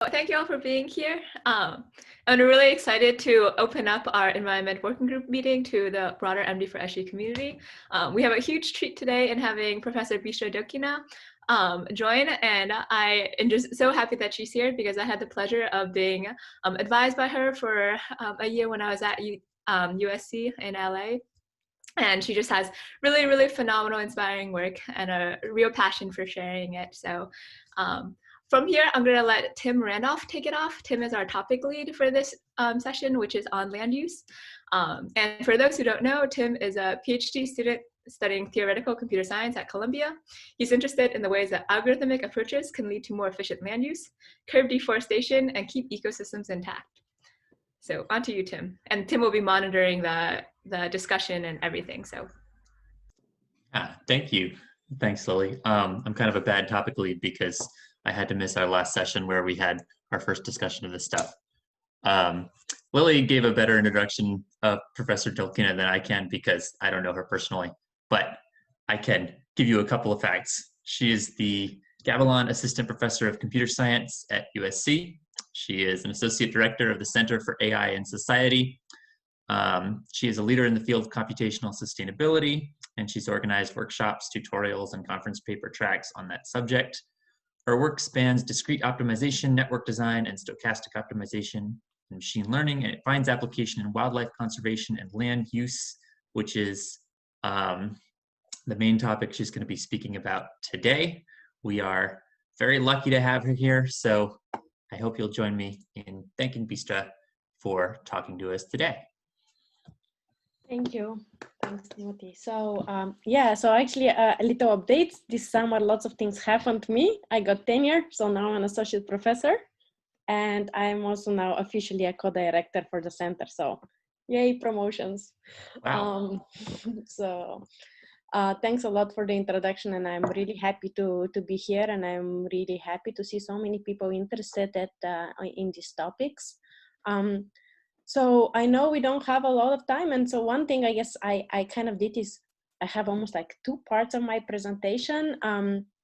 Thank you all for being here. I'm really excited to open up our Environment Working Group meeting to the broader MD4SG community. We have a huge treat today in having Professor Bistra Dilkina join, and I am just so happy that she's here because I had the pleasure of being advised by her for a year when I was at USC in LA. And she just has really, really phenomenal, inspiring work and a real passion for sharing it. So from here, I'm going to let Tim Randolph take it off. Tim is our topic lead for this session, which is on land use. And for those who don't know, Tim is a PhD student studying theoretical computer science at Columbia. He's interested in the ways that algorithmic approaches can lead to more efficient land use, curb deforestation, and keep ecosystems intact. So on to you, Tim. And Tim will be monitoring the discussion and everything. So. Thank you. Thanks, Lily. I'm kind of a bad topic lead because I had to miss our last session where we had our first discussion of this stuff. Lily gave a better introduction of Professor Dilkina than I can because I don't know her personally, but I can give you a couple of facts. She is the Gavilan Assistant Professor of Computer Science at USC. She is an Associate Director of the Center for AI and Society. She is a leader in the field of computational sustainability, and she's organized workshops, tutorials, and conference paper tracks on that subject. Her work spans discrete optimization, network design, and stochastic optimization and machine learning, and it finds application in wildlife conservation and land use, which is the main topic she's going to be speaking about today. We are very lucky to have her here, so I hope you'll join me in thanking Bistra for talking to us today. Thank you. Thanks, Timothy. So so actually a little updates. This summer, lots of things happened to me. I got tenure, so now I'm an associate professor. And I'm also now officially a co-director for the center. So yay, promotions. Wow. Thanks a lot for the introduction, and I'm really happy to be here, and I'm really happy to see so many people interested in these topics. So I know we don't have a lot of time, and so one thing I guess I kind of did is I have almost like 2 parts of my presentation,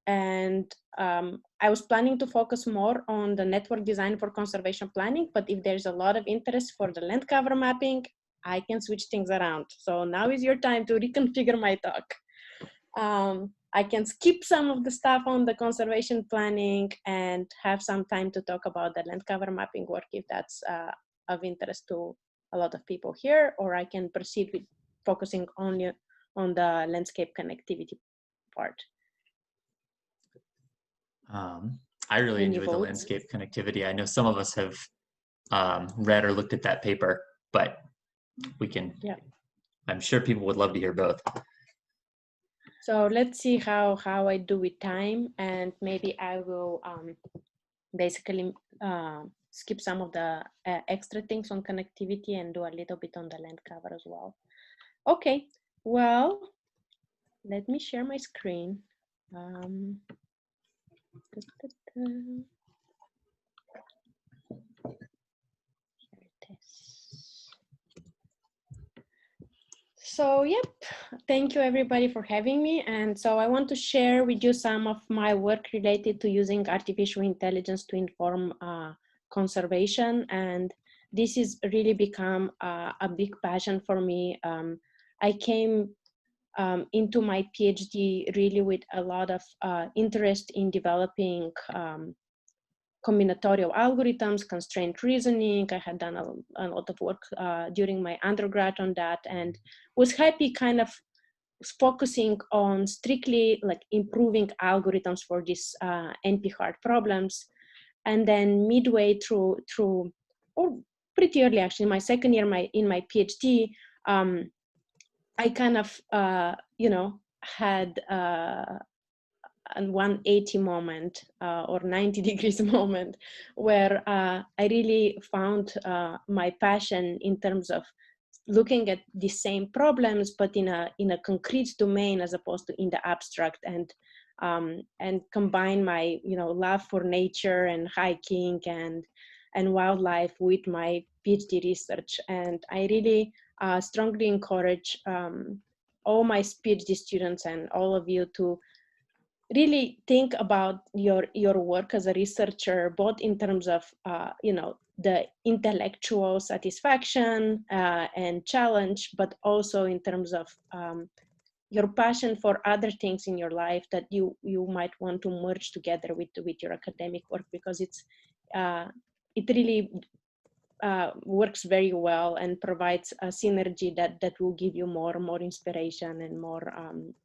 and I was planning to focus more on the network design for conservation planning, but if there's a lot of interest for the land cover mapping, I can switch things around. So now is your time to reconfigure my talk. I can skip some of the stuff on the conservation planning and have some time to talk about the land cover mapping work if that's of interest to a lot of people here, or I can proceed with focusing only on the landscape connectivity part. I really enjoy the landscape connectivity. I know some of us have read or looked at that paper, but we can, I'm sure people would love to hear both. So let's see how I do with time, and maybe I will basically skip some of the extra things on connectivity and do a little bit on the land cover as well. Okay, well, let me share my screen. So, yep, thank you everybody for having me. And so I want to share with you some of my work related to using artificial intelligence to inform conservation. And this has really become a big passion for me. I came into my PhD really with a lot of interest in developing combinatorial algorithms, constraint reasoning. I had done a lot of work during my undergrad on that, and was happy kind of focusing on strictly like improving algorithms for these NP-hard problems. And then midway through, or pretty early actually, my second year in my PhD, I kind of, had a 180 moment or 90 degrees moment where I really found my passion in terms of looking at the same problems, but in a concrete domain as opposed to in the abstract, and combine my love for nature and hiking and wildlife with my PhD research. And I really strongly encourage all my PhD students and all of you to really think about your work as a researcher, both in terms of the intellectual satisfaction and challenge, but also in terms of your passion for other things in your life that you might want to merge together with your academic work, because it really works very well and provides a synergy that will give you more inspiration and more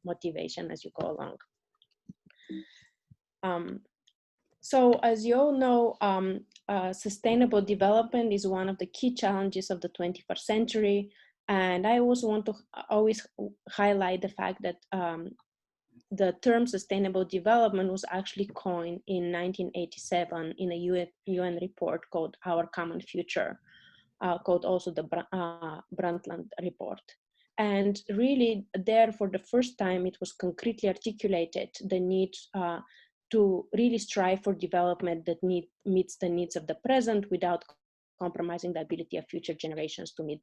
motivation as you go along. So as you all know, sustainable development is one of the key challenges of the 21st century. And I also want to always highlight the fact that the term sustainable development was actually coined in 1987 in a UN report called Our Common Future, called also the Brundtland Report. And really there for the first time, it was concretely articulated the need to really strive for development that meets the needs of the present without compromising the ability of future generations to meet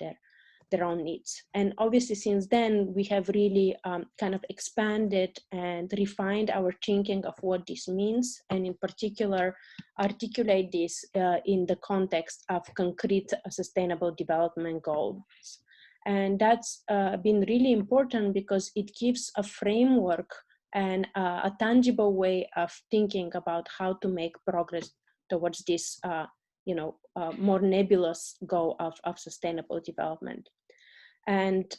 their own needs. And obviously since then, we have really kind of expanded and refined our thinking of what this means, and in particular, articulate this in the context of concrete sustainable development goals. And that's been really important because it gives a framework and a tangible way of thinking about how to make progress towards this more nebulous goal of sustainable development. And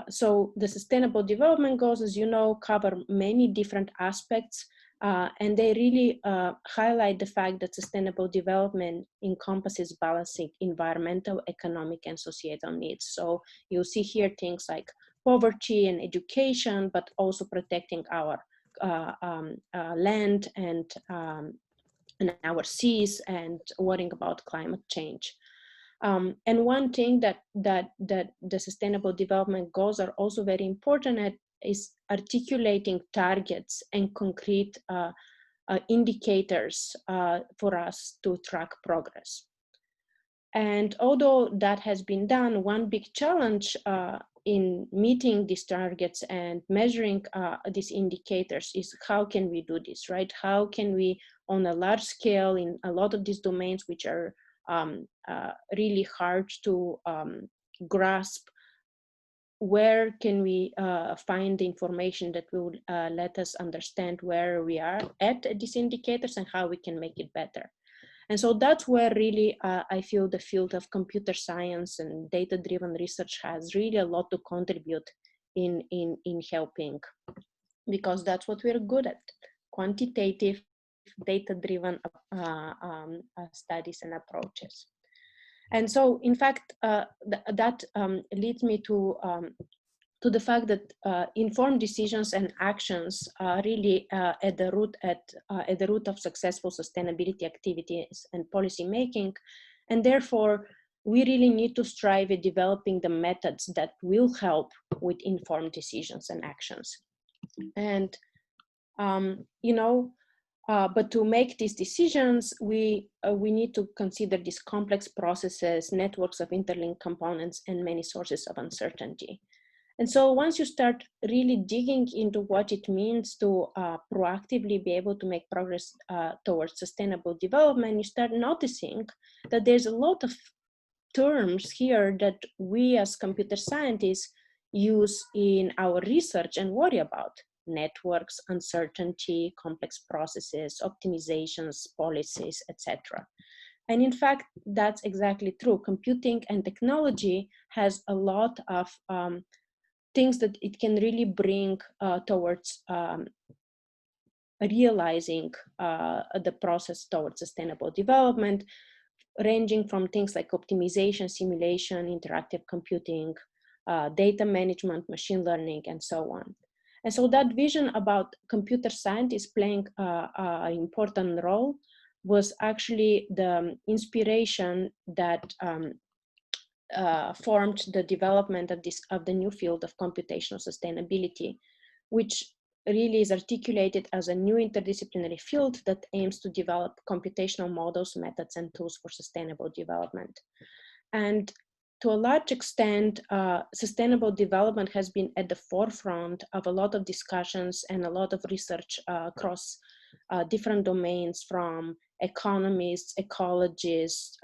so the sustainable development goals, as you know, cover many different aspects, and they really highlight the fact that sustainable development encompasses balancing environmental, economic, and societal needs. So you'll see here things like poverty and education, but also protecting our land and our seas, and worrying about climate change. And one thing that the sustainable development goals are also very important at is articulating targets and concrete indicators for us to track progress. And although that has been done, one big challenge in meeting these targets and measuring these indicators is how can we do this, right? How can we, on a large scale, in a lot of these domains which are really hard to grasp, where can we find the information that will let us understand where we are at these indicators and how we can make it better? And so that's where really I feel the field of computer science and data-driven research has really a lot to contribute in helping, because that's what we're good at: quantitative, data-driven studies and approaches. And so, in fact, that leads me to the fact that informed decisions and actions are really at the root of successful sustainability activities and policy making, and therefore we really need to strive at developing the methods that will help with informed decisions and actions. And but to make these decisions, we need to consider these complex processes, networks of interlinked components, and many sources of uncertainty. And so once you start really digging into what it means to proactively be able to make progress towards sustainable development, you start noticing that there's a lot of terms here that we as computer scientists use in our research and worry about: networks, uncertainty, complex processes, optimizations, policies, etc. And in fact, that's exactly true. Computing and technology has a lot of things that it can really bring towards realizing the process towards sustainable development, ranging from things like optimization, simulation, interactive computing, data management, machine learning, and so on. And so that vision about computer scientists playing an important role was actually the inspiration that formed the development of the new field of computational sustainability, which really is articulated as a new interdisciplinary field that aims to develop computational models, methods, and tools for sustainable development. And to a large extent, sustainable development has been at the forefront of a lot of discussions and a lot of research across different domains, from economists, ecologists,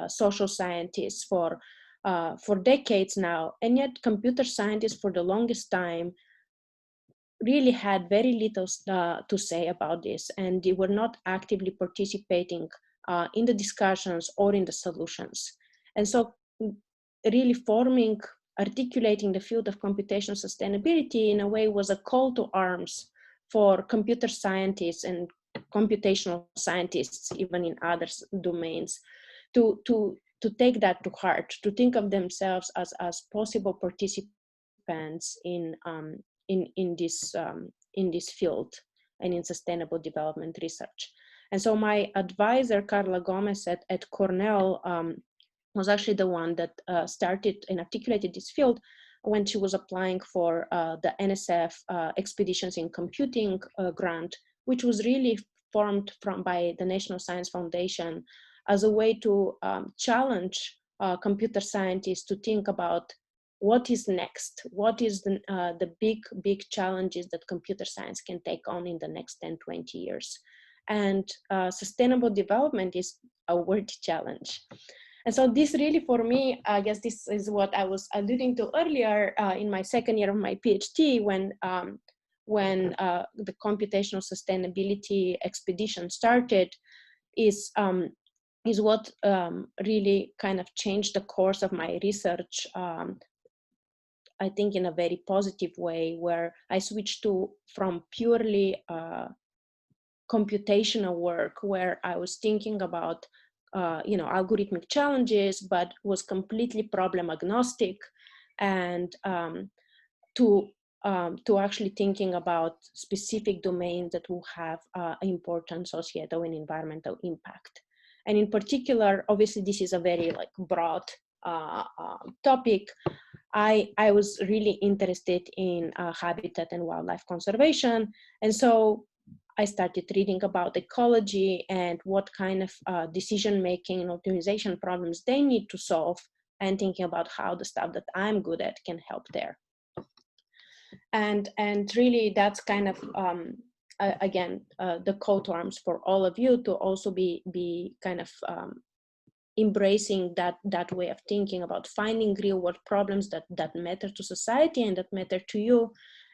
social scientists for decades now. And yet computer scientists for the longest time really had very little to say about this, and they were not actively participating in the discussions or in the solutions. And so really articulating the field of computational sustainability in a way was a call to arms for computer scientists and computational scientists, even in other domains, to take that to heart, to think of themselves as possible participants in this field and in sustainable development research. And so my advisor, Carla Gomez at Cornell, was actually the one that started and articulated this field when she was applying for the NSF Expeditions in Computing grant, which was really formed by the National Science Foundation as a way to challenge computer scientists to think about what is next, what is the big challenges that computer science can take on in the next 10, 20 years. And sustainable development is a worthy challenge. And so this really, for me, I guess this is what I was alluding to earlier in my second year of my PhD, when the computational sustainability expedition started, is what really kind of changed the course of my research, I think in a very positive way, where I switched from purely computational work, where I was thinking about algorithmic challenges, but was completely problem agnostic, and to actually thinking about specific domains that will have important societal and environmental impact. And in particular, obviously, this is a very broad topic. I was really interested in habitat and wildlife conservation, and so I started reading about ecology and what kind of decision-making and optimization problems they need to solve, and thinking about how the stuff that I'm good at can help there. And really that's kind of, again, the call to arms for all of you to also be kind of embracing that way of thinking about finding real world problems that matter to society and that matter to you,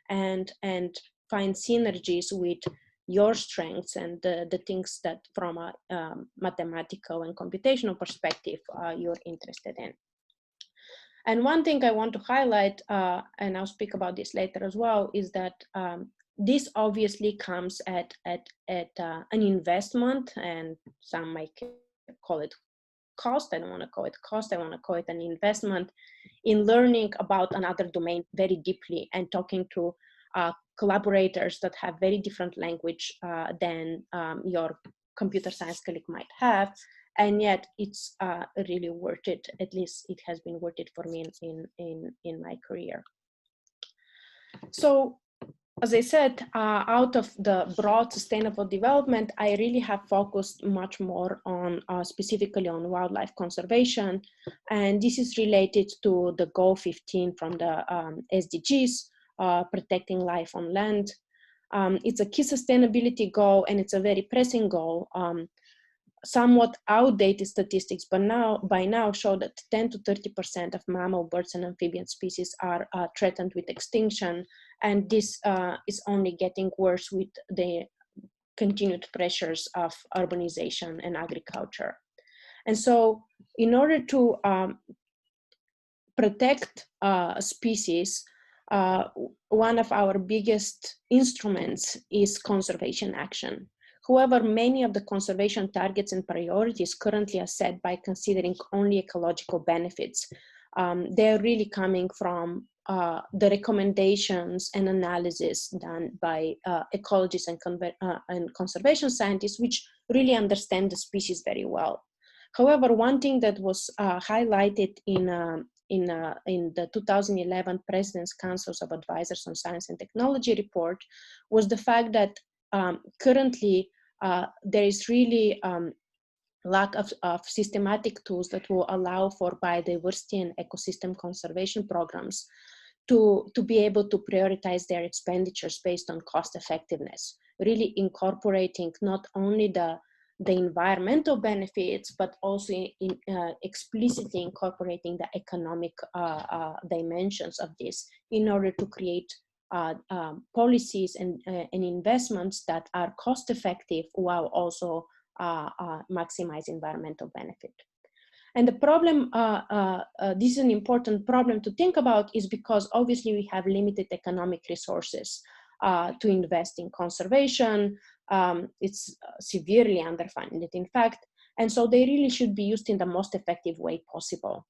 and find synergies with your strengths and the things that from a mathematical and computational perspective you're interested in. And one thing I want to highlight, and I'll speak about this later as well, is that this obviously comes at an investment, and some might call it cost. I don't want to call it cost. I want to call it an investment in learning about another domain very deeply and talking to collaborators that have very different language than your computer science colleague might have, and yet it's really worth it. At least it has been worth it for me in my career. So, as I said, out of the broad sustainable development, I really have focused much more on specifically on wildlife conservation, and this is related to the goal 15 from the SDGs. Protecting life on land. It's a key sustainability goal, and it's a very pressing goal. Somewhat outdated statistics, but by now show that 10 to 30% of mammal, birds, and amphibian species are threatened with extinction, and this is only getting worse with the continued pressures of urbanization and agriculture. And so, in order to protect species, one of our biggest instruments is conservation action. However, many of the conservation targets and priorities currently are set by considering only ecological benefits. They're really coming from the recommendations and analysis done by ecologists and conservation scientists, which really understand the species very well. However, one thing that was highlighted in the 2011 President's Councils of Advisors on Science and Technology report was the fact that currently there is really lack of systematic tools that will allow for biodiversity and ecosystem conservation programs to be able to prioritize their expenditures based on cost effectiveness, really incorporating not only the environmental benefits, but also explicitly incorporating the economic dimensions of this in order to create policies and investments that are cost effective while also maximize environmental benefit. And the problem, this is an important problem to think about, is because obviously we have limited economic resources to invest in conservation. It's severely underfunded, in fact, and so they really should be used in the most effective way possible.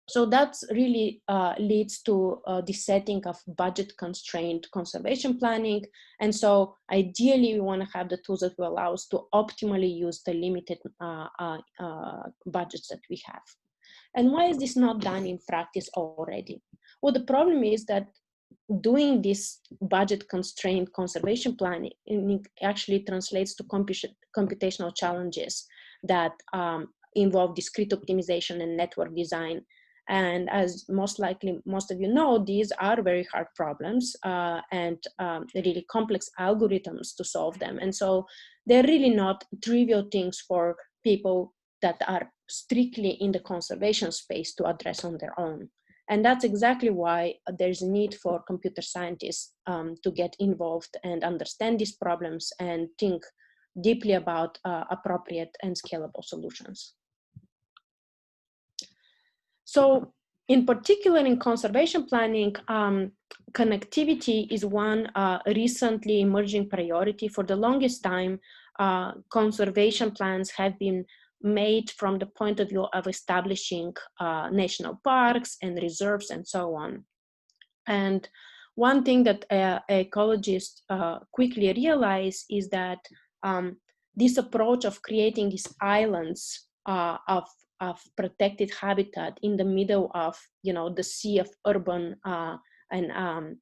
So that really leads to the setting of budget-constrained conservation planning. And so ideally, we want to have the tools that will allow us to optimally use the limited budgets that we have. And why is this not done in practice already? Well, the problem is that doing this budget-constrained conservation planning actually translates to computational challenges that involve discrete optimization and network design. And as most likely most of you know, these are very hard problems and really complex algorithms to solve them. And so they're really not trivial things for people that are strictly in the conservation space to address on their own. And that's exactly why there's a need for computer scientists to get involved and understand these problems and think deeply about appropriate and scalable solutions. So in particular in conservation planning, connectivity is one recently emerging priority. For the longest time, conservation plans have been made from the point of view of establishing national parks and reserves and so on. And one thing that ecologists quickly realize is that this approach of creating these islands of protected habitat in the middle of, the sea of urban and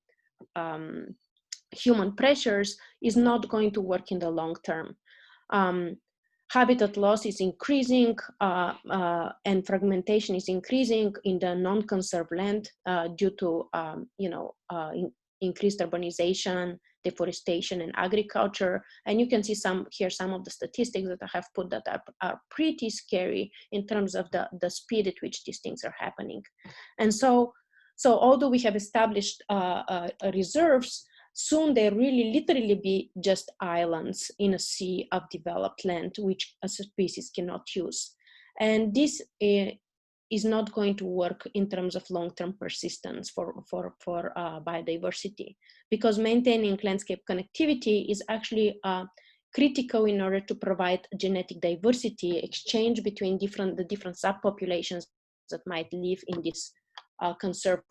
human pressures is not going to work in the long term. Habitat loss is increasing and fragmentation is increasing in the non-conserved land due to, increased urbanization, deforestation, and agriculture. And you can see some of the statistics that I have put that are pretty scary in terms of the speed at which these things are happening. And so although we have established reserves, soon they really literally be just islands in a sea of developed land, which a species cannot use. And this is not going to work in terms of long-term persistence for biodiversity, because maintaining landscape connectivity is actually critical in order to provide genetic diversity, exchange between the different subpopulations that might live in these conserved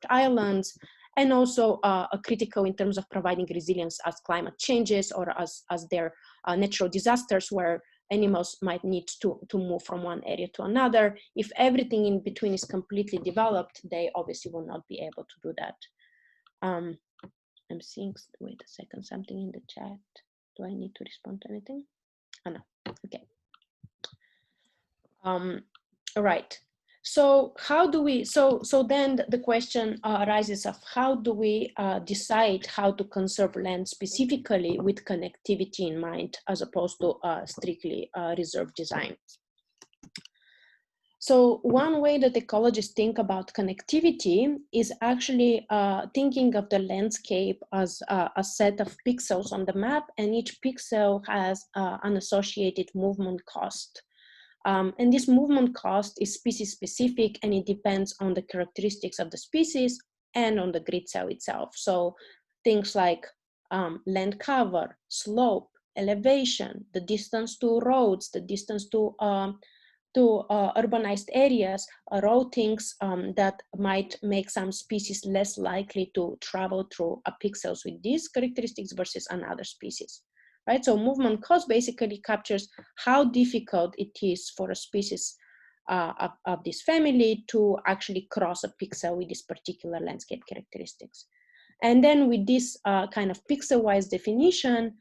islands, and also critical in terms of providing resilience as climate changes or as there are natural disasters where animals might need to move from one area to another. If everything in between is completely developed, they obviously will not be able to do that. I'm seeing, wait a second, something in the chat. Do I need to respond to anything? Oh, no, okay. All right. So how do we, so then the question arises of how do we decide how to conserve land specifically with connectivity in mind, as opposed to strictly reserve design. So one way that ecologists think about connectivity is actually thinking of the landscape as a set of pixels on the map, and each pixel has an associated movement cost. And this movement cost is species specific, and it depends on the characteristics of the species and on the grid cell itself. So things like land cover, slope, elevation, the distance to roads, the distance to urbanized areas are all things that might make some species less likely to travel through pixels with these characteristics versus another species. Right? So movement cost basically captures how difficult it is for a species of this family to actually cross a pixel with this particular landscape characteristics. And then with this kind of pixel-wise definition,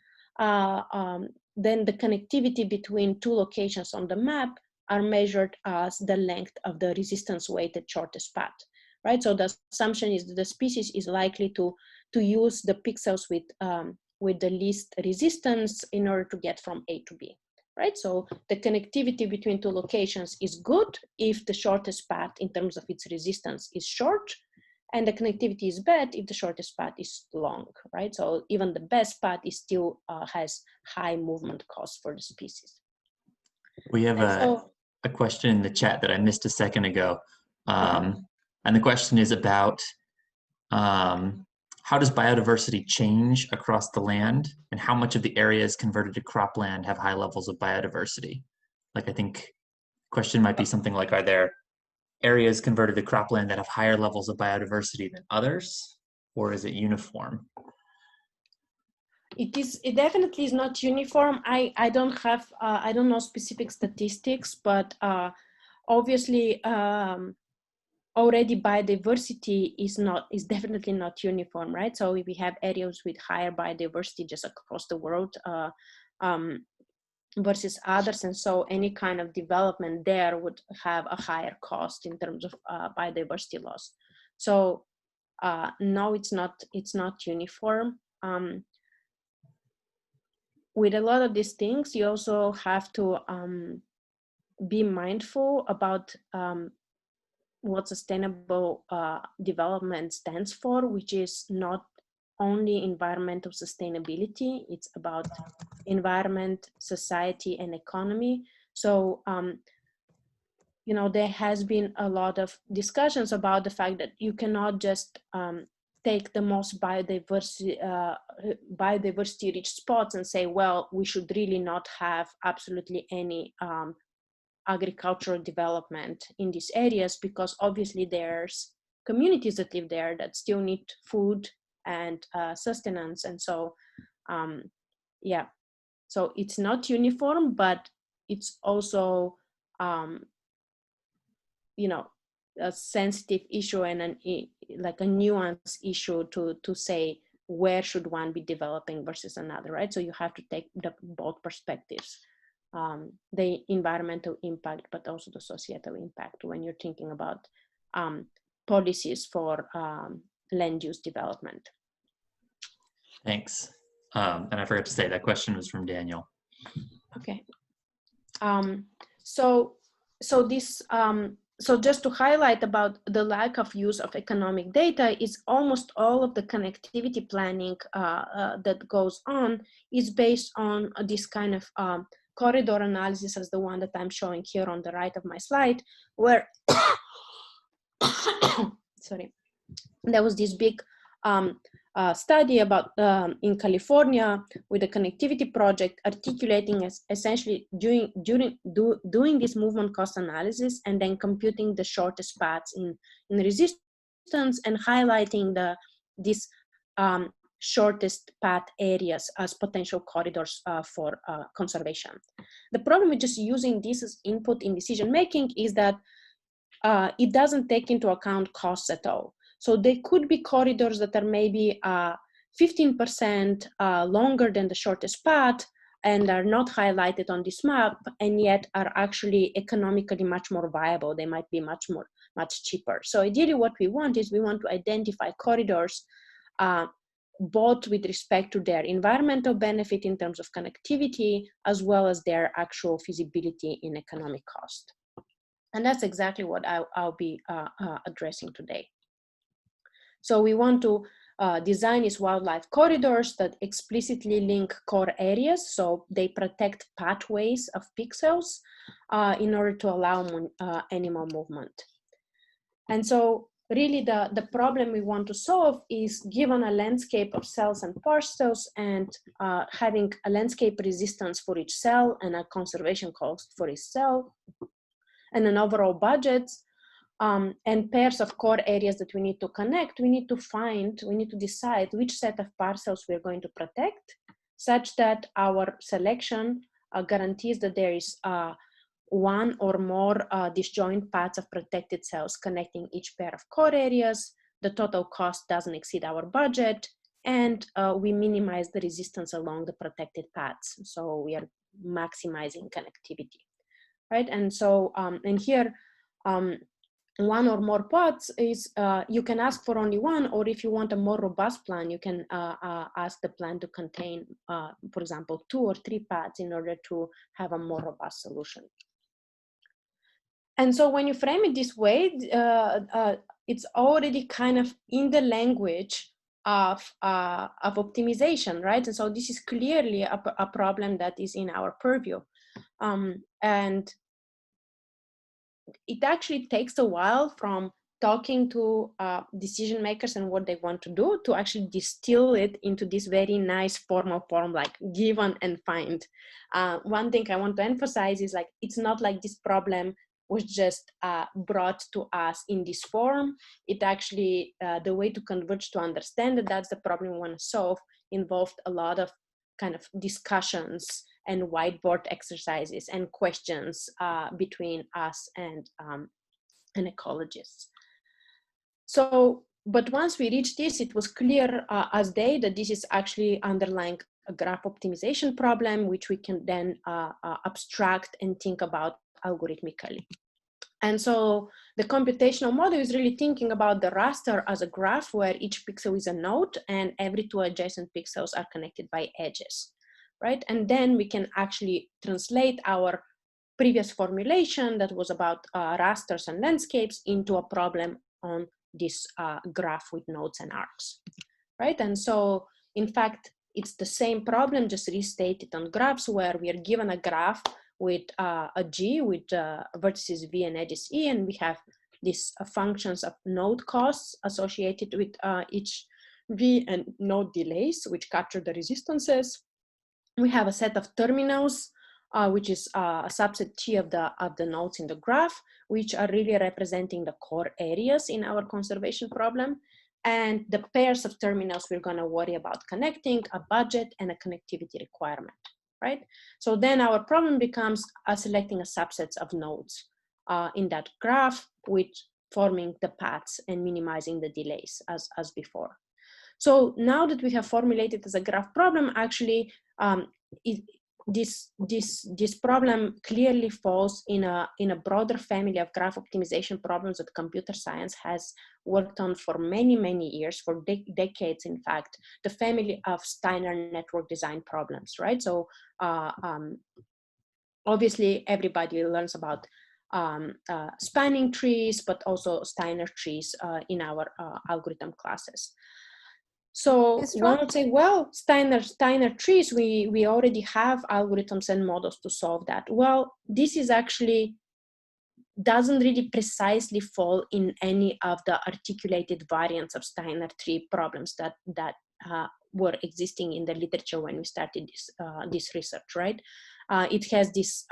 then the connectivity between two locations on the map are measured as the length of the resistance-weighted shortest path, right? So the assumption is that the species is likely to use the pixels with the least resistance in order to get from A to B, right? So the connectivity between two locations is good if the shortest path in terms of its resistance is short, and the connectivity is bad if the shortest path is long, right? So even the best path is still has high movement costs for the species. We have a question in the chat that I missed a second ago. And the question is about how does biodiversity change across the land, and how much of the areas converted to cropland have high levels of biodiversity? Like, I think the question might be something like, are there areas converted to cropland that have higher levels of biodiversity than others, or is it uniform? It definitely is not uniform. I don't know specific statistics, but obviously already biodiversity is definitely not uniform, right? So we have areas with higher biodiversity just across the world versus others, and so any kind of development there would have a higher cost in terms of biodiversity loss. So no, it's not uniform. With a lot of these things, you also have to be mindful about what sustainable development stands for, which is not only environmental sustainability, it's about environment, society, and economy. So, you know, there has been a lot of discussions about the fact that you cannot just take the most biodiversity rich spots and say, well, we should really not have absolutely any agricultural development in these areas, because obviously there's communities that live there that still need food and sustenance. And so, yeah, so it's not uniform, but it's also, you know, a sensitive issue and like a nuanced issue to say where should one be developing versus another, right? So you have to take both perspectives, the environmental impact, but also the societal impact when you're thinking about policies for land use development. Thanks. And I forgot to say that question was from Daniel. Okay. So just to highlight about the lack of use of economic data, is almost all of the connectivity planning that goes on is based on this kind of corridor analysis, as the one that I'm showing here on the right of my slide, where sorry, there was this big study about in California with a connectivity project articulating essentially doing this movement cost analysis and then computing the shortest paths in resistance and highlighting these shortest path areas as potential corridors for conservation. The problem with just using this as input in decision making is that it doesn't take into account costs at all. So there could be corridors that are maybe 15% longer than the shortest path and are not highlighted on this map, and yet are actually economically much more viable. They might be much cheaper. So ideally what we want is we want to identify corridors both with respect to their environmental benefit in terms of connectivity, as well as their actual feasibility in economic cost. And that's exactly what I'll be addressing today. So we want to design these wildlife corridors that explicitly link core areas, so they protect pathways of pixels in order to allow animal movement. And so really the problem we want to solve is, given a landscape of cells and parcels and having a landscape resistance for each cell and a conservation cost for each cell and an overall budget, and pairs of core areas that we need to connect, we need to decide which set of parcels we're going to protect, such that our selection guarantees that there is one or more disjoint paths of protected cells connecting each pair of core areas, the total cost doesn't exceed our budget, and we minimize the resistance along the protected paths. So we are maximizing connectivity, right? And so, and here, one or more pods is, you can ask for only one, or if you want a more robust plan, you can ask the plan to contain, for example, 2 or 3 pads in order to have a more robust solution. And so when you frame it this way, it's already kind of in the language of optimization, right? And so this is clearly a problem that is in our purview. And it actually takes a while from talking to decision makers and what they want to do to actually distill it into this very nice formal form, like given and find. One thing I want to emphasize is, like, it's not like this problem was just brought to us in this form. It actually, the way to converge to understand that that's the problem we want to solve involved a lot of kind of discussions and whiteboard exercises and questions between us and ecologists. So, but once we reached this, it was clear as day that this is actually underlying a graph optimization problem, which we can then abstract and think about algorithmically. And so the computational model is really thinking about the raster as a graph where each pixel is a node and every 2 adjacent pixels are connected by edges, right? And then we can actually translate our previous formulation that was about rasters and landscapes into a problem on this graph with nodes and arcs, right? And so, in fact, it's the same problem, just restated on graphs, where we are given a graph with a G with vertices V and edges E, and we have these functions of node costs associated with each V and node delays, which capture the resistances. We have a set of terminals, which is a subset T of the nodes in the graph, which are really representing the core areas in our conservation problem. And the pairs of terminals we're going to worry about connecting, a budget and a connectivity requirement, right? So then our problem becomes selecting a subset of nodes in that graph, with forming the paths and minimizing the delays as before. So now that we have formulated as a graph problem, actually, this problem clearly falls in a broader family of graph optimization problems that computer science has worked on for many, many years, for decades, in fact, the family of Steiner network design problems, right? So obviously everybody learns about spanning trees, but also Steiner trees in our algorithm classes. So one would say, well, Steiner trees, we already have algorithms and models to solve that. Well, this is actually doesn't really precisely fall in any of the articulated variants of Steiner tree problems that were existing in the literature when we started this research, right? It has this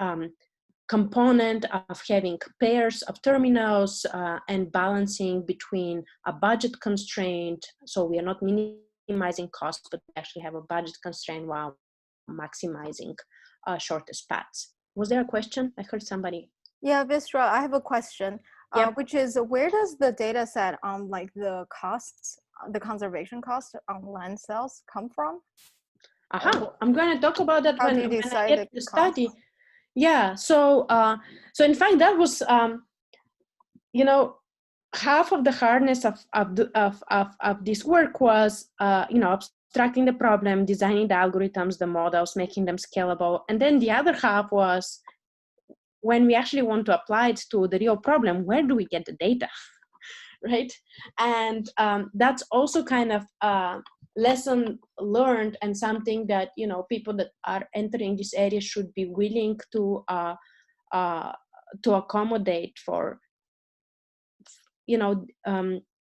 component of having pairs of terminals and balancing between a budget constraint. So we are not minimizing costs, but we actually have a budget constraint while maximizing shortest paths. Was there a question? I heard somebody. Yeah, Bistra, I have a question, Yep. which is, where does the data set on like the costs, the conservation cost on land sales come from? I'm going to talk about that when I get the study. Costs? Yeah, so in fact, that was, you know, half of the hardness of this work was, you know, abstracting the problem, designing the algorithms, the models, making them scalable. And then the other half was, when we actually want to apply it to the real problem, where do we get the data, right? And that's also kind of lesson learned, and something that, you know, people that are entering this area should be willing to accommodate for. You know,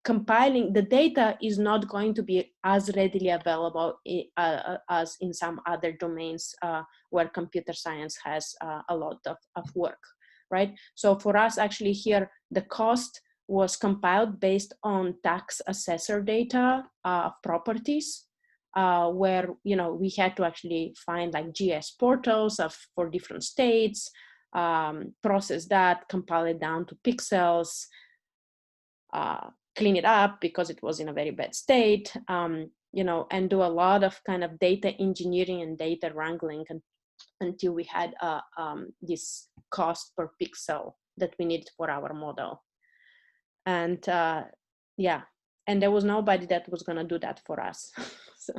compiling the data is not going to be as readily available as in some other domains where computer science has a lot of work, right? So for us, actually here, the cost was compiled based on tax assessor data of properties, where, you know, we had to actually find like GS portals for different states, process that, compile it down to pixels, clean it up because it was in a very bad state, and do a lot of kind of data engineering and data wrangling until we had this cost per pixel that we needed for our model. And and there was nobody that was going to do that for us. So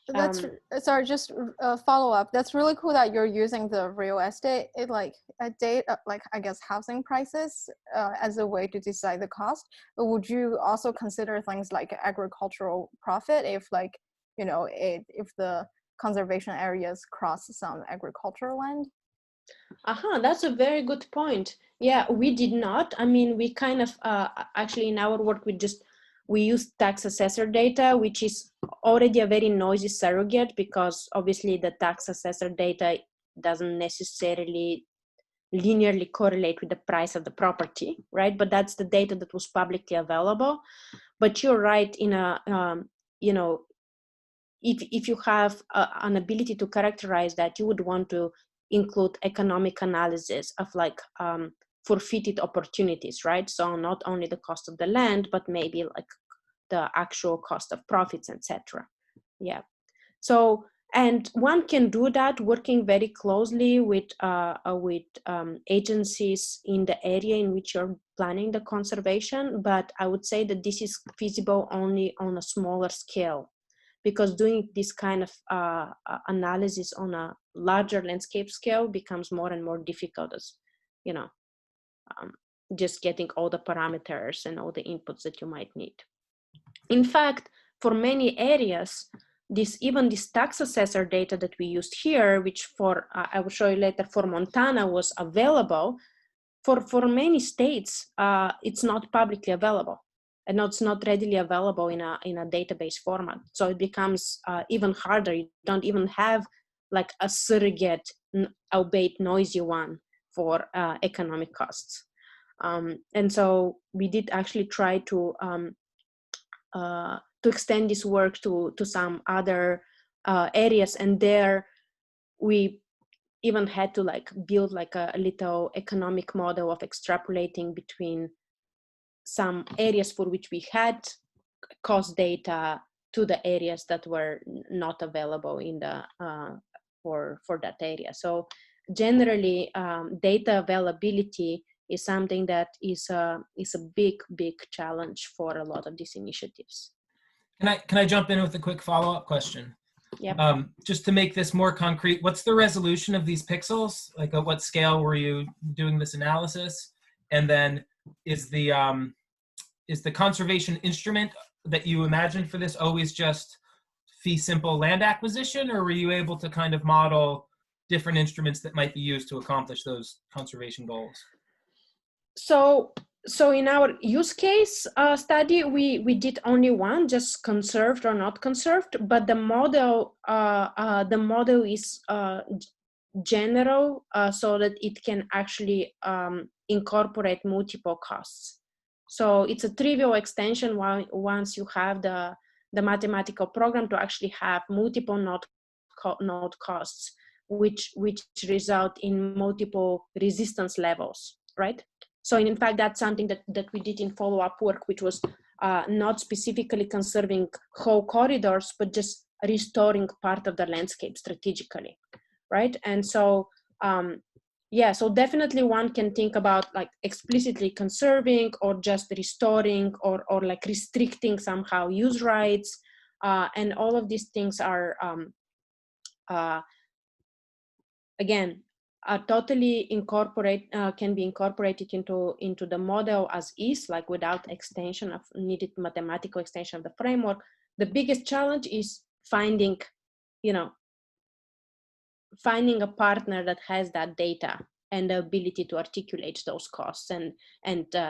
that's sorry, just a follow up. That's really cool that you're using the real estate, like I guess housing prices as a way to decide the cost. But would you also consider things like agricultural profit if if the conservation areas cross some agricultural land? That's a very good point. Yeah, we did not. I mean, we kind of actually in our work we use tax assessor data, which is already a very noisy surrogate because obviously the tax assessor data doesn't necessarily linearly correlate with the price of the property, right? But that's the data that was publicly available. But you're right in if you have an ability to characterize that, you would want to include economic analysis of like forfeited opportunities, right? So not only the cost of the land, but maybe like the actual cost of profits, etc. Yeah. So, and one can do that working very closely with agencies in the area in which you're planning the conservation. But I would say that this is feasible only on a smaller scale, because doing this kind of analysis on a larger landscape scale becomes more and more difficult as, just getting all the parameters and all the inputs that you might need. In fact, for many areas, even this tax assessor data that we used here, which I will show you later, for Montana was available, for many states, it's not publicly available. And it's not readily available in a database format. So it becomes even harder. You don't even have like a surrogate, albeit noisy one, for economic costs. And so we did actually try to extend this work to some other areas, and there we even had to like build like a little economic model of extrapolating between some areas for which we had cost data to the areas that were not available in the for that area. So generally, data availability is something that is a big challenge for a lot of these initiatives. Can I jump in with a quick follow-up question? Yeah. Just to make this more concrete, what's the resolution of these pixels? Like at what scale were you doing this analysis? And then is the conservation instrument that you imagined for this always just fee simple land acquisition, or were you able to kind of model different instruments that might be used to accomplish those conservation goals? So in our use case study, we did only one, just conserved or not conserved, but the model is general, so that it can actually incorporate multiple costs. So it's a trivial extension once you have the mathematical program to actually have multiple node costs, which result in multiple resistance levels, right? So in fact, that's something that we did in follow-up work, which was not specifically conserving whole corridors, but just restoring part of the landscape strategically, right? And so, so definitely one can think about like explicitly conserving or just restoring or like restricting somehow use rights. And all of these things are, again, totally can be incorporated into the model as is, like without extension of needed mathematical extension of the framework. The biggest challenge is finding a partner that has that data and the ability to articulate those costs and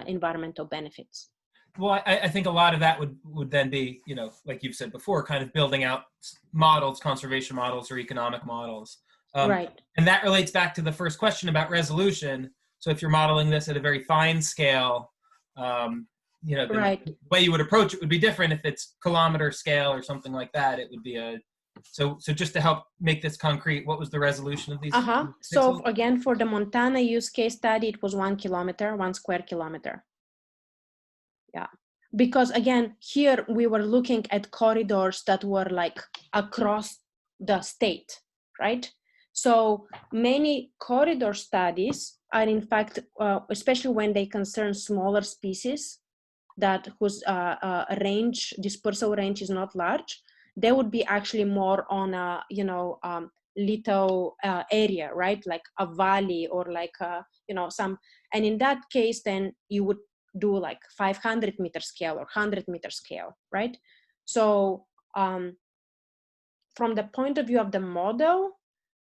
environmental benefits. Well, I think a lot of that would then be, like you've said before, kind of building out models, conservation models or economic models. Right. And that relates back to the first question about resolution. So if you're modeling this at a very fine scale, right. The way you would approach it would be different. If it's kilometer scale or something like that, it would be so just to help make this concrete, what was the resolution of these? So again, for the Montana use case study, it was 1 square kilometer. Yeah. because again, here we were looking at corridors that were like across the state, right? So many corridor studies are in fact, especially when they concern smaller species that whose range, dispersal range is not large, they would be actually more on a, little area, right? Like a valley or like, some, and in that case, then you would do like 500 meter scale or 100 meter scale, right? So from the point of view of the model,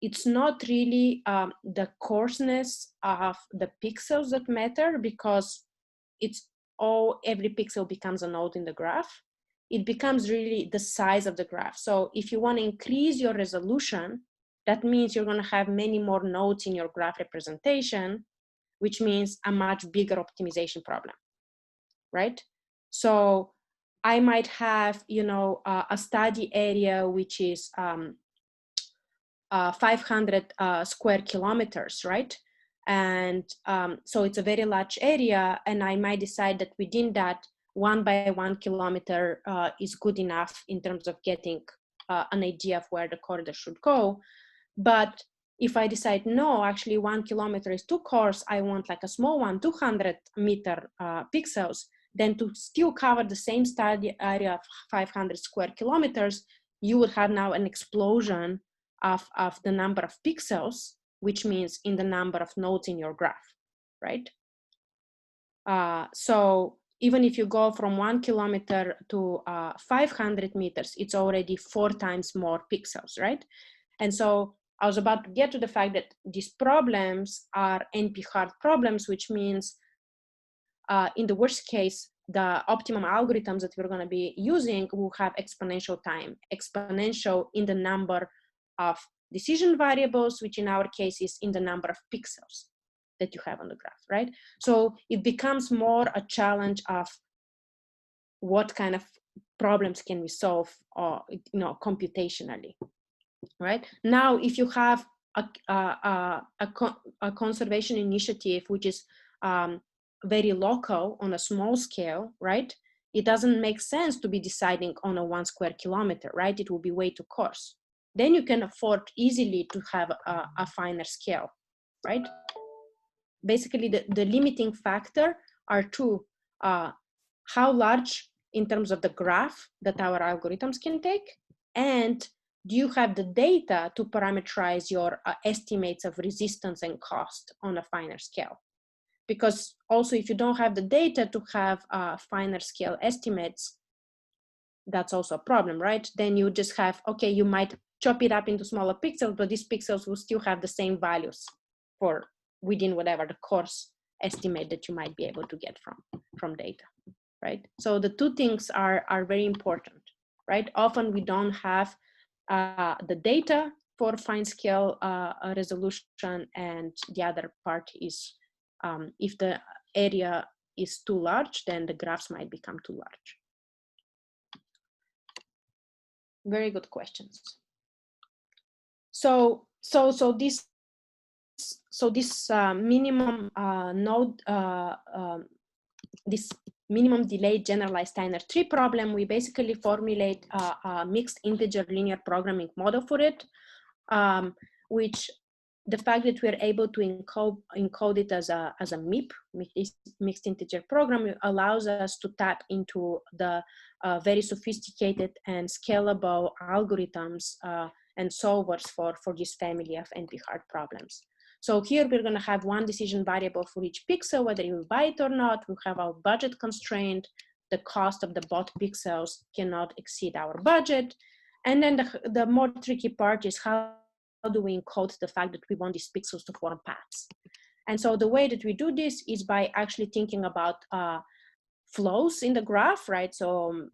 it's not really the coarseness of the pixels that matter, because every pixel becomes a node in the graph. It becomes really the size of the graph. So if you want to increase your resolution, that means you're going to have many more nodes in your graph representation, which means a much bigger optimization problem, right? So I might have, a study area which is 500 square kilometers, right? And so it's a very large area, and I might decide that within that 1 by 1 kilometer is good enough in terms of getting an idea of where the corridor should go. But if I decide, no, actually 1 kilometer is too coarse, I want like a small one, 200 meter pixels, then to still cover the same study area of 500 square kilometers, you would have now an explosion of the number of pixels, which means in the number of nodes in your graph, right? So even if you go from 1 kilometer to 500 meters, it's already 4 times more pixels, right? And so I was about to get to the fact that these problems are NP-hard problems, which means in the worst case, the optimum algorithms that we're going to be using will have exponential time, exponential in the number of decision variables, which in our case is in the number of pixels that you have on the graph, right? So it becomes more a challenge of what kind of problems can we solve, computationally, right? Now, if you have a conservation initiative which is very local on a small scale, right? It doesn't make sense to be deciding on a 1 square kilometer, right? It will be way too coarse. Then you can afford easily to have a finer scale, right? Basically, the limiting factor are two: how large in terms of the graph that our algorithms can take, and do you have the data to parameterize your estimates of resistance and cost on a finer scale? Because also, if you don't have the data to have finer scale estimates, that's also a problem, right? Then you just have, okay, you might chop it up into smaller pixels, but these pixels will still have the same values for within whatever the coarse estimate that you might be able to get from data, right? So the two things are very important, right? Often we don't have the data for fine scale resolution, and the other part is if the area is too large, then the graphs might become too large. Very good questions. So this minimum node, this minimum delay generalized Steiner tree problem, we basically formulate a mixed integer linear programming model for it, which the fact that we're able to encode it as a MIP, mixed integer program, allows us to tap into the very sophisticated and scalable algorithms and solvers for this family of NP-hard problems. So here we're going to have one decision variable for each pixel, whether you buy it or not. We have our budget constraint. The cost of the bought pixels cannot exceed our budget. And then the more tricky part is how do we encode the fact that we want these pixels to form paths. And so the way that we do this is by actually thinking about flows in the graph, right? So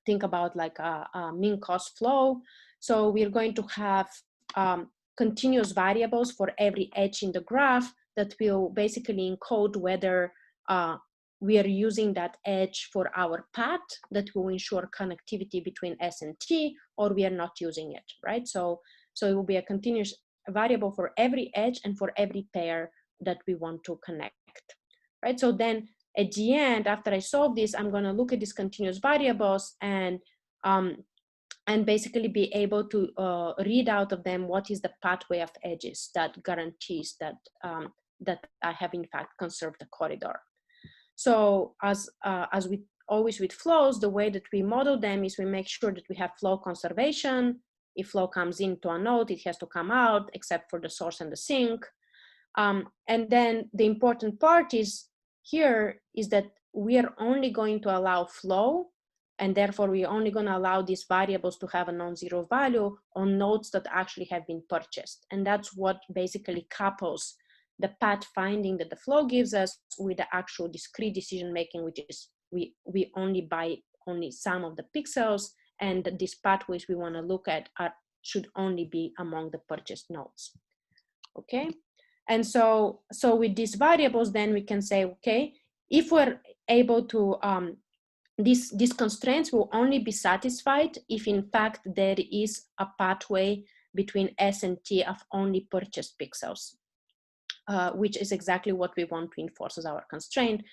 think about like a mean cost flow. So we're going to have continuous variables for every edge in the graph that will basically encode whether we are using that edge for our path that will ensure connectivity between S and T, or we are not using it, right? So it will be a continuous variable for every edge and for every pair that we want to connect, right? So then at the end, after I solve this, I'm going to look at these continuous variables and basically be able to read out of them what is the pathway of edges that guarantees that that I have in fact conserved the corridor. So as we always with flows, the way that we model them is we make sure that we have flow conservation. If flow comes into a node, it has to come out except for the source and the sink. And then the important part is here is that we are only going to allow flow, and therefore we're only going to allow these variables to have a non-zero value on nodes that actually have been purchased. And that's what basically couples the path finding that the flow gives us with the actual discrete decision making, which is we only buy only some of the pixels, and these pathways we want to look at should only be among the purchased nodes. Okay, and so with these variables, then we can say, okay, if we're able to these constraints will only be satisfied if in fact there is a pathway between S and T of only purchased pixels. Which is exactly what we want to enforce as our constraint.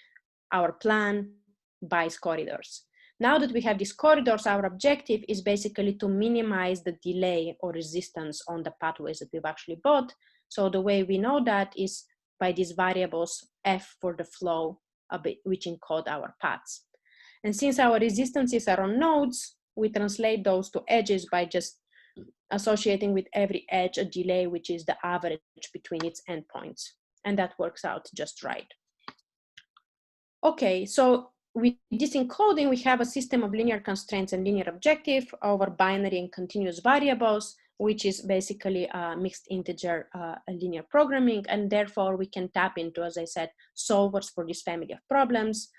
Our plan buys corridors. Now that we have these corridors, our objective is basically to minimize the delay or resistance on the pathways that we've actually bought. So the way we know that is by these variables F for the flow, which encode our paths. And since our resistances are on nodes, we translate those to edges by just associating with every edge a delay, which is the average between its endpoints. And that works out just right. Okay, so with this encoding, we have a system of linear constraints and linear objective over binary and continuous variables, which is basically a mixed integer linear programming. And therefore, we can tap into, as I said, solvers for this family of problems.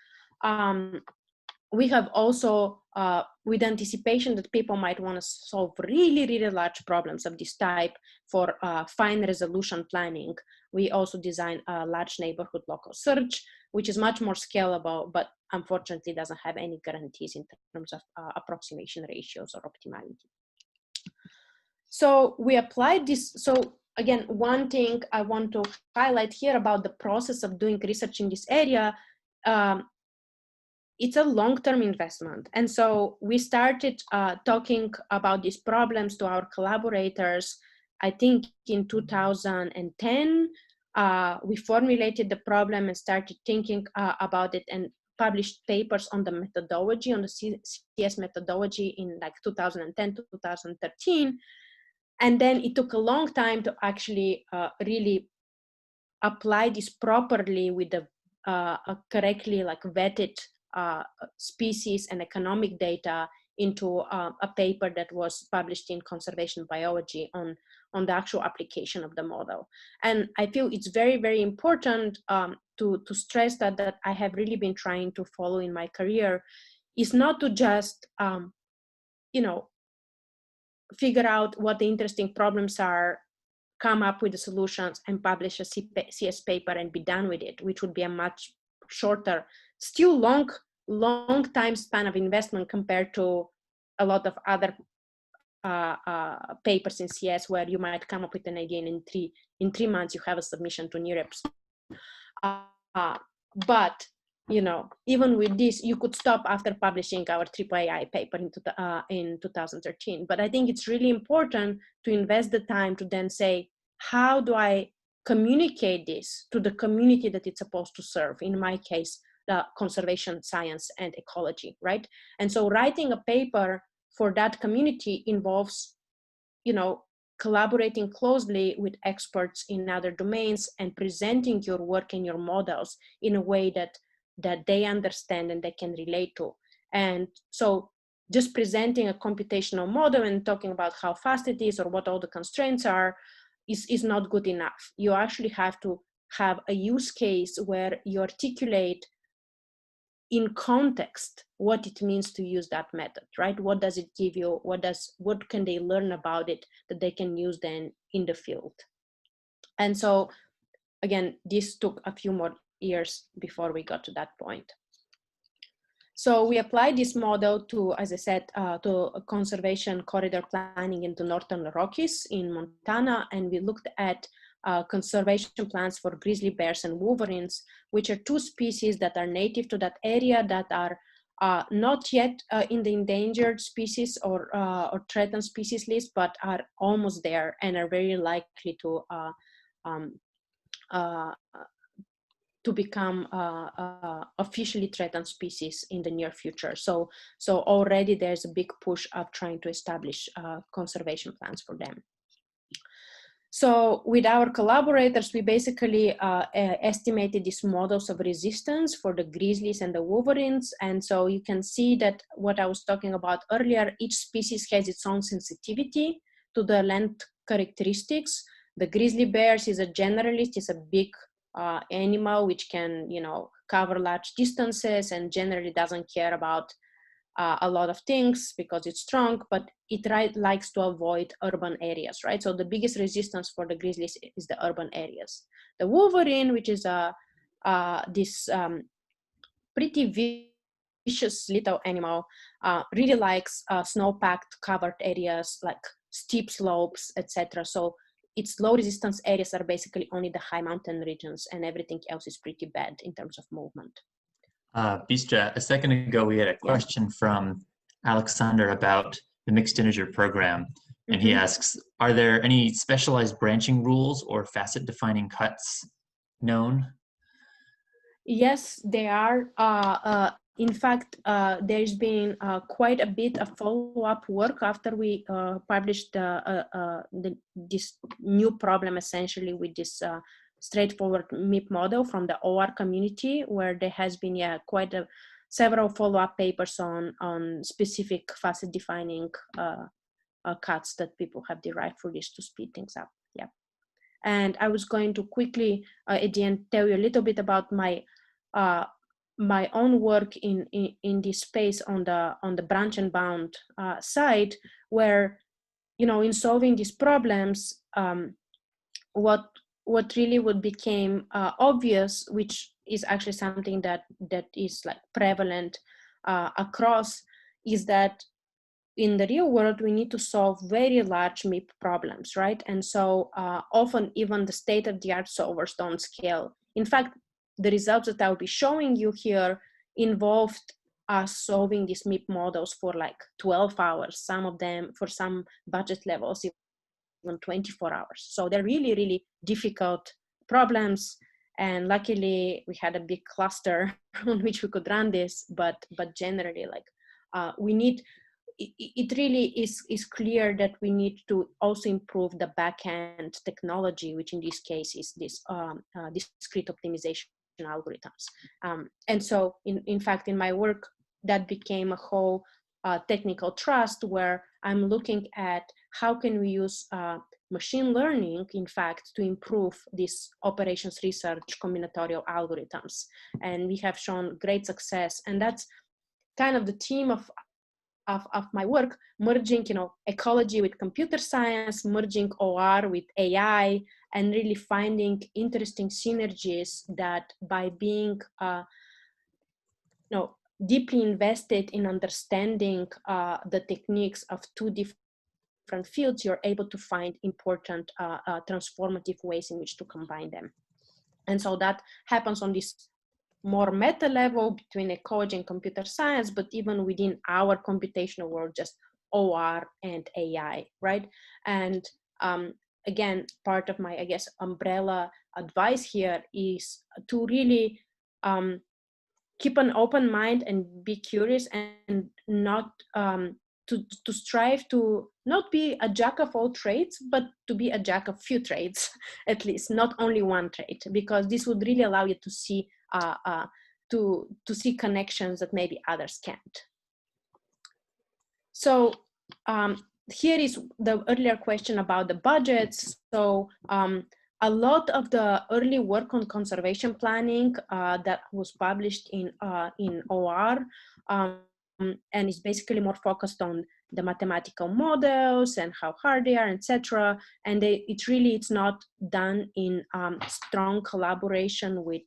We have also, with anticipation that people might want to solve really, really large problems of this type for fine resolution planning, we also design a large neighborhood local search, which is much more scalable, but unfortunately doesn't have any guarantees in terms of approximation ratios or optimality. So we applied this. So again, one thing I want to highlight here about the process of doing research in this area, it's a long-term investment. And so we started talking about these problems to our collaborators, I think in 2010. We formulated the problem and started thinking about it and published papers on the methodology, on the CS methodology in like 2010 to 2013. And then it took a long time to actually really apply this properly with the correctly like vetted species and economic data into a paper that was published in Conservation Biology on the actual application of the model. And I feel it's very, very important to stress that I have really been trying to follow in my career is not to just, you know, figure out what the interesting problems are, come up with the solutions and publish a CS paper and be done with it, which would be a much shorter, still long time span of investment compared to a lot of other papers in CS where you might come up with an idea and in three months you have a submission to NeurIPS. But you know, even with this, you could stop after publishing our AAAI paper in 2013. But I think it's really important to invest the time to then say, how do I communicate this to the community that it's supposed to serve? In my case, the conservation science and ecology, right? And so writing a paper for that community involves, you know, collaborating closely with experts in other domains and presenting your work and your models in a way that they understand and they can relate to. And so just presenting a computational model and talking about how fast it is or what all the constraints are is not good enough. You actually have to have a use case where you articulate in context what it means to use that method, right? What does it give you? What can they learn about it that they can use then in the field? And so again, this took a few more years before we got to that point. So we applied this model to, as I said, to conservation corridor planning into Northern Rockies in Montana, and we looked at conservation plans for grizzly bears and wolverines, which are two species that are native to that area that are not yet in the endangered species or threatened species list, but are almost there and are very likely to become officially threatened species in the near future. So already there's a big push of trying to establish conservation plans for them. So with our collaborators, we basically estimated these models of resistance for the grizzlies and the wolverines. And so you can see that what I was talking about earlier, each species has its own sensitivity to the length characteristics. The grizzly bears is a generalist, is a big animal which can, cover large distances and generally doesn't care about a lot of things because it's strong, but it likes to avoid urban areas, right? So the biggest resistance for the grizzlies is the urban areas. The wolverine, which is this pretty vicious little animal, really likes snow-packed covered areas like steep slopes, etc. So its low resistance areas are basically only the high mountain regions, and everything else is pretty bad in terms of movement. Bistra, a second ago we had a question from Alexander about the mixed integer program, and he asks, are there any specialized branching rules or facet defining cuts known? Yes, there are. In fact, there's been quite a bit of follow-up work after we published this new problem, essentially, with this straightforward MIP model from the OR community, where there has been several follow-up papers on specific facet defining cuts that people have derived for this to speed things up. Yeah, and I was going to quickly at the end tell you a little bit about my own work in this space on the branch and bound side, where in solving these problems, what really would became obvious, which is actually something that is like prevalent across, is that in the real world we need to solve very large MIP problems, right? And so often even the state-of-the-art solvers don't scale. In fact, the results that I'll be showing you here involved us solving these MIP models for like 12 hours, some of them for some budget levels, even 24 hours. So they're really, really difficult problems. And luckily we had a big cluster on which we could run this, but generally we need, it really is clear that we need to also improve the backend technology, which in this case is this discrete optimization algorithms. And so in fact, in my work, that became a whole technical trust where I'm looking at how can we use machine learning, in fact, to improve these operations research combinatorial algorithms. And we have shown great success. And that's kind of the theme of my work, merging, ecology with computer science, merging OR with AI, and really finding interesting synergies that by being, deeply invested in understanding the techniques of two different fields, you're able to find important transformative ways in which to combine them. And so that happens on this more meta level between ecology and computer science, but even within our computational world, just OR and AI, right? And again, part of my, I guess, umbrella advice here is to really keep an open mind and be curious, and not to strive to not be a jack of all trades, but to be a jack of few trades, at least, not only one trade, because this would really allow you to see to see connections that maybe others can't. So here is the earlier question about the budgets. So a lot of the early work on conservation planning that was published in OR and is basically more focused on the mathematical models and how hard they are, etc. And it's not done in strong collaboration with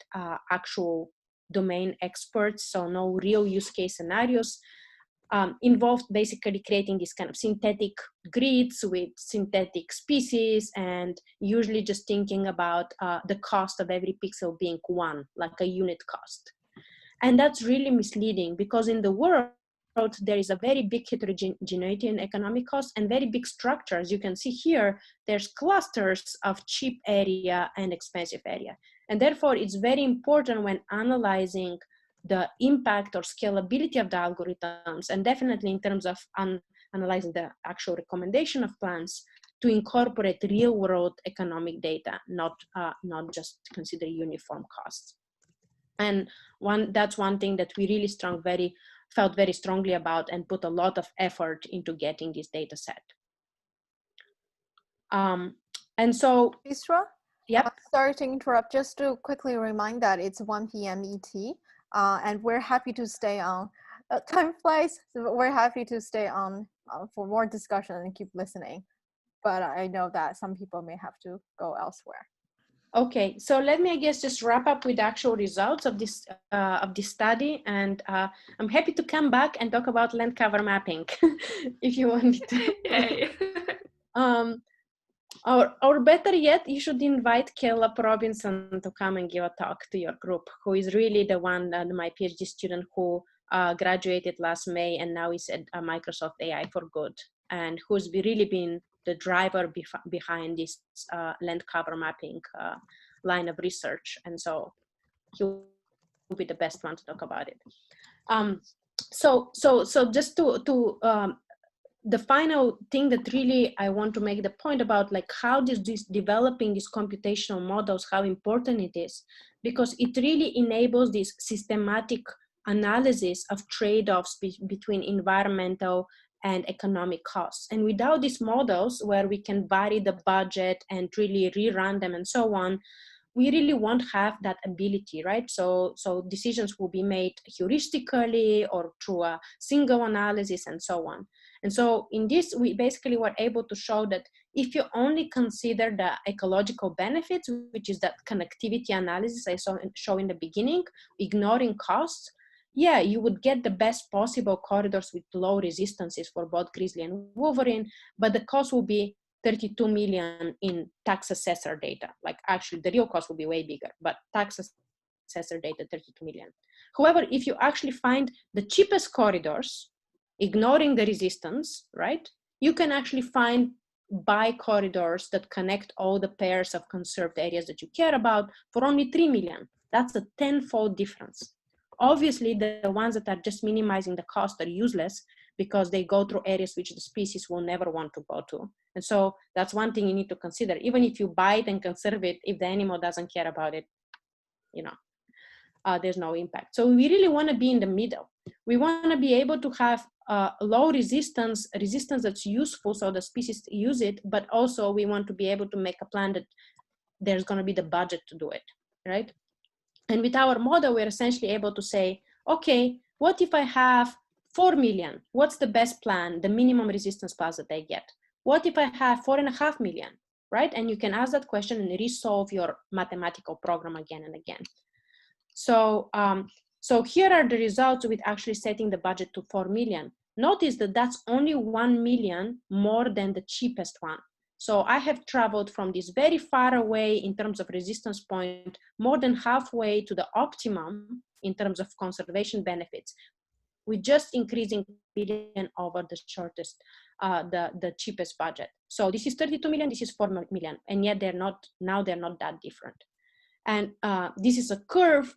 actual domain experts, so no real use case scenarios. involved basically creating this kind of synthetic grids with synthetic species, and usually just thinking about the cost of every pixel being one, like a unit cost. And that's really misleading, because in the world, there is a very big heterogeneity in economic costs and very big structures. You can see here, there's clusters of cheap area and expensive area. And therefore, it's very important when analyzing the impact or scalability of the algorithms, and definitely in terms of analyzing the actual recommendation of plans, to incorporate real world economic data, not just consider uniform costs. And that's one thing that we really felt very strongly about and put a lot of effort into getting this data set. And so, Bistra? yep. Sorry to interrupt, just to quickly remind that it's 1 p.m. ET, and we're happy to stay on. Time flies, so we're happy to stay on for more discussion and keep listening. But I know that some people may have to go elsewhere. Okay, so let me, I guess, just wrap up with the actual results of this study, and I'm happy to come back and talk about land cover mapping if you want me to. Yay. Or better yet, you should invite Caleb Robinson to come and give a talk to your group, who is really the one, my PhD student who graduated last May and now is at Microsoft AI for Good, and who's really been the driver behind this land cover mapping line of research. And so he'll be the best one to talk about it. So just to the final thing that really I want to make the point about, like how this developing these computational models, how important it is, because it really enables this systematic analysis of trade-offs between environmental and economic costs. And without these models where we can vary the budget and really rerun them and so on, we really won't have that ability, right? So decisions will be made heuristically or through a single analysis and so on. And so in this, we basically were able to show that if you only consider the ecological benefits, which is that connectivity analysis I show in the beginning, ignoring costs, yeah, you would get the best possible corridors with low resistances for both Grizzly and Wolverine, but the cost will be 32 million in tax assessor data. Like actually the real cost will be way bigger, but tax assessor data, 32 million. However, if you actually find the cheapest corridors, ignoring the resistance, right, you can actually find buy corridors that connect all the pairs of conserved areas that you care about for only 3 million. That's a 10-fold difference. Obviously, the ones that are just minimizing the cost are useless because they go through areas which the species will never want to go to. And so that's one thing you need to consider. Even if you buy it and conserve it, if the animal doesn't care about it, you know, there's no impact. So we really want to be in the middle. We want to be able to have low resistance that's useful so the species use it, but also we want to be able to make a plan that there's going to be the budget to do it, right? And with our model, we're essentially able to say, okay, what if I have 4 million? What's the best plan, the minimum resistance pass that I get? What if I have 4.5 million, right? And you can ask that question and resolve your mathematical program again and again. So, so here are the results with actually setting the budget to 4 million. Notice that that's only 1 million more than the cheapest one. So I have traveled from this very far away in terms of resistance point, more than halfway to the optimum in terms of conservation benefits. We're just increasing million over the shortest, the cheapest budget. So this is 32 million, this is 4 million, and yet they're not that different. And this is a curve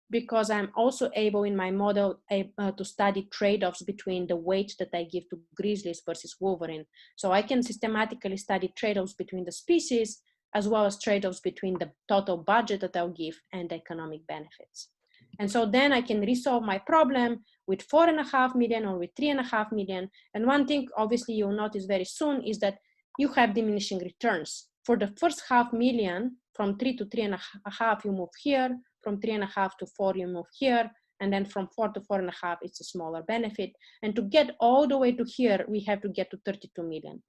because I'm also able in my model to study trade-offs between the weight that I give to grizzlies versus Wolverine. So I can systematically study trade-offs between the species as well as trade-offs between the total budget that I'll give and the economic benefits. And so then I can resolve my problem with 4.5 million or with 3.5 million. And one thing obviously you'll notice very soon is that you have diminishing returns. For the first 500,000, from 3 to 3.5, you move here. From 3.5 to 4, you move here. And then from 4 to 4.5, it's a smaller benefit. And to get all the way to here, we have to get to 32 million.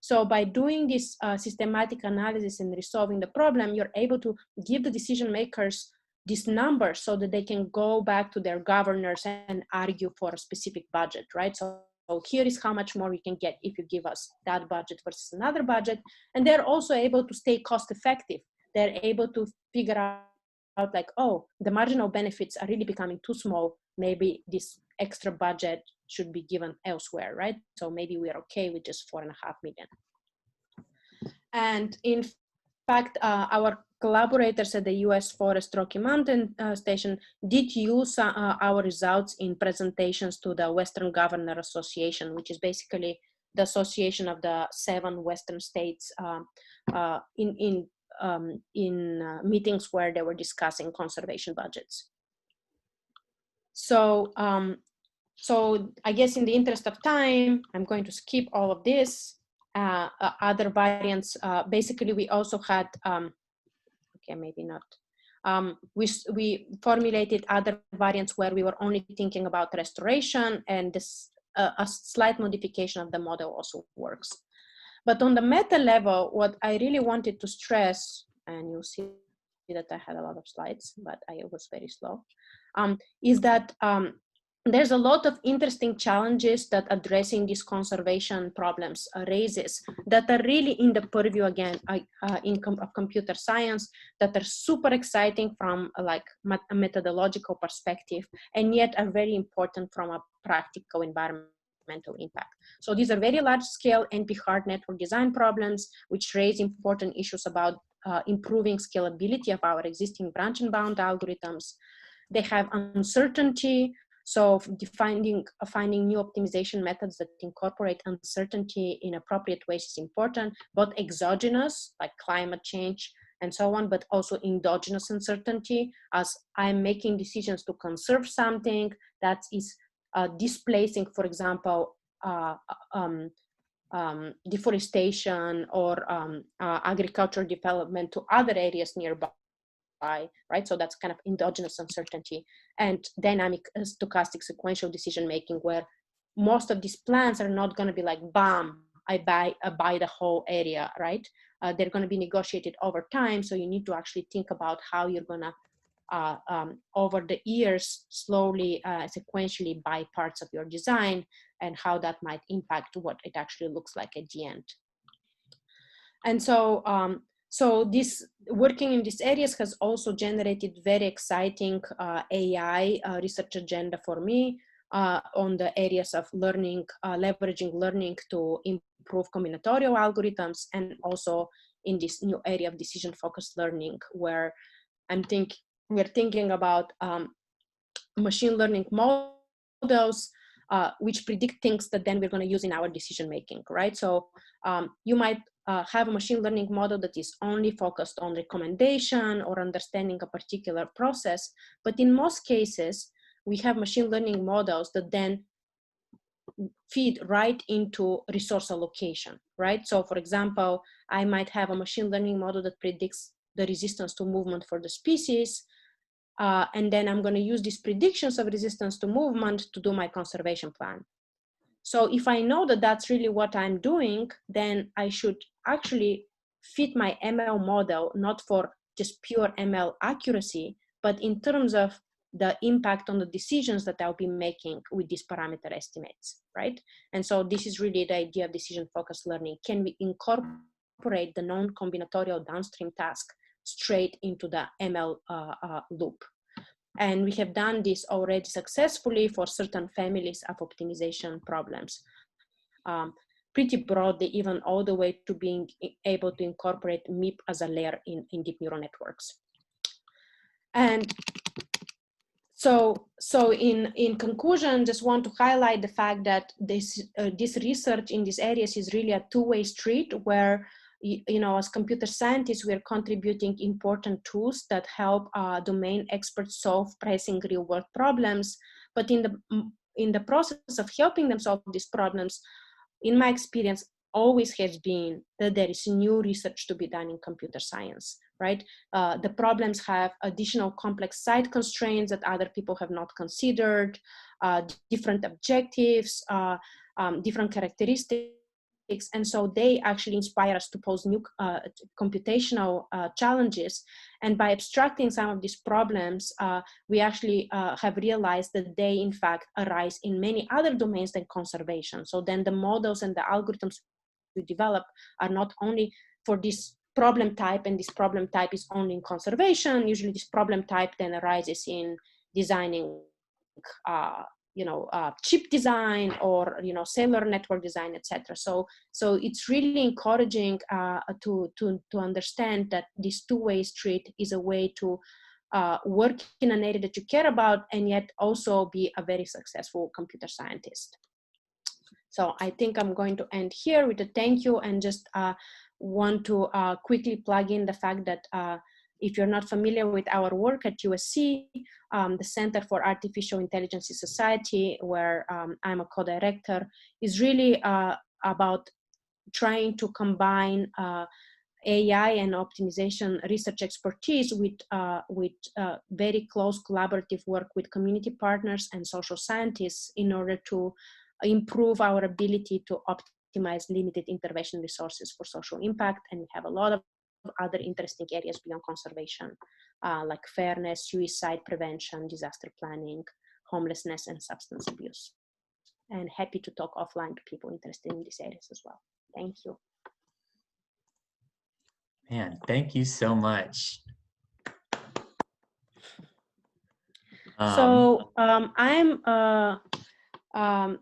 So by doing this systematic analysis and resolving the problem, you're able to give the decision makers these numbers so that they can go back to their governors and argue for a specific budget, right? So here is how much more we can get if you give us that budget versus another budget. And they're also able to stay cost effective. They're able to figure out like, oh, the marginal benefits are really becoming too small. Maybe this extra budget should be given elsewhere, right? So maybe we're okay with just 4.5 million. And in fact, our collaborators at the US Forest Rocky Mountain Station did use our results in presentations to the Western Governor Association, which is basically the association of the 7 Western states in meetings where they were discussing conservation budgets. So, so I guess in the interest of time, I'm going to skip all of this. Other variants, basically we also had, okay, maybe not. We formulated other variants where we were only thinking about restoration, and this a slight modification of the model also works. But on the meta level, what I really wanted to stress, and you'll see that I had a lot of slides, but I was very slow, is that there's a lot of interesting challenges that addressing these conservation problems raises that are really in the purview again of computer science, that are super exciting from like a methodological perspective, and yet are very important from a practical environmental impact. So these are very large scale NP-hard network design problems, which raise important issues about improving scalability of our existing branch and bound algorithms. They have uncertainty. So finding new optimization methods that incorporate uncertainty in appropriate ways is important, both exogenous, like climate change and so on, but also endogenous uncertainty, as I'm making decisions to conserve something that is displacing, for example, deforestation or agricultural development to other areas nearby. Right, so that's kind of endogenous uncertainty, and dynamic stochastic sequential decision making, where most of these plans are not going to be like bam, I buy the whole area, right? They're going to be negotiated over time, so you need to actually think about how you're going to over the years slowly sequentially buy parts of your design, and how that might impact what it actually looks like at the end. And so so this working in these areas has also generated very exciting AI research agenda for me on the areas of learning, leveraging learning to improve combinatorial algorithms, and also in this new area of decision-focused learning, where we're thinking about machine learning models which predict things that then we're going to use in our decision making, right? So you might have a machine learning model that is only focused on recommendation or understanding a particular process. But in most cases, we have machine learning models that then feed right into resource allocation, right? So for example, I might have a machine learning model that predicts the resistance to movement for the species. And then I'm going to use these predictions of resistance to movement to do my conservation plan. So if I know that that's really what I'm doing, then I should actually fit my ML model, not for just pure ML accuracy, but in terms of the impact on the decisions that I'll be making with these parameter estimates, right? And so this is really the idea of decision-focused learning. Can we incorporate the non-combinatorial downstream task straight into the ML loop? And we have done this already successfully for certain families of optimization problems. Pretty broadly, even all the way to being able to incorporate MIP as a layer in deep neural networks. And so in conclusion, just want to highlight the fact that this research in these areas is really a two-way street, where you know, as computer scientists, we are contributing important tools that help domain experts solve pressing real-world problems. But in the process of helping them solve these problems, in my experience, always has been that there is new research to be done in computer science, right? The problems have additional complex site constraints that other people have not considered, different objectives, different characteristics and so they actually inspire us to pose new computational challenges. And by abstracting some of these problems, we actually have realized that they in fact arise in many other domains than conservation. So then the models and the algorithms we develop are not only for this problem type, and this problem type is only in conservation. Usually this problem type then arises in designing chip design, or cellular network design, etc. So it's really encouraging to understand that this two-way street is a way to work in an area that you care about and yet also be a very successful computer scientist. So I think I'm going to end here with a thank you, and just want to quickly plug in the fact that if you're not familiar with our work at USC, the Center for Artificial Intelligence in Society, where I'm a co-director, is really about trying to combine AI and optimization research expertise with very close collaborative work with community partners and social scientists in order to improve our ability to optimize limited intervention resources for social impact. And we have a lot of other interesting areas beyond conservation, like fairness, suicide prevention, disaster planning, homelessness, and substance abuse. And happy to talk offline to people interested in these areas as well. Thank you. Man, thank you so much. So I'm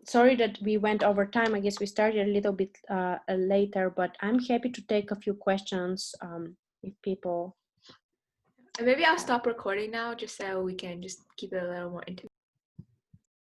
sorry that we went over time. I guess we started a little bit later, but I'm happy to take a few questions if people. And maybe I'll stop recording now just so we can just keep it a little more intimate.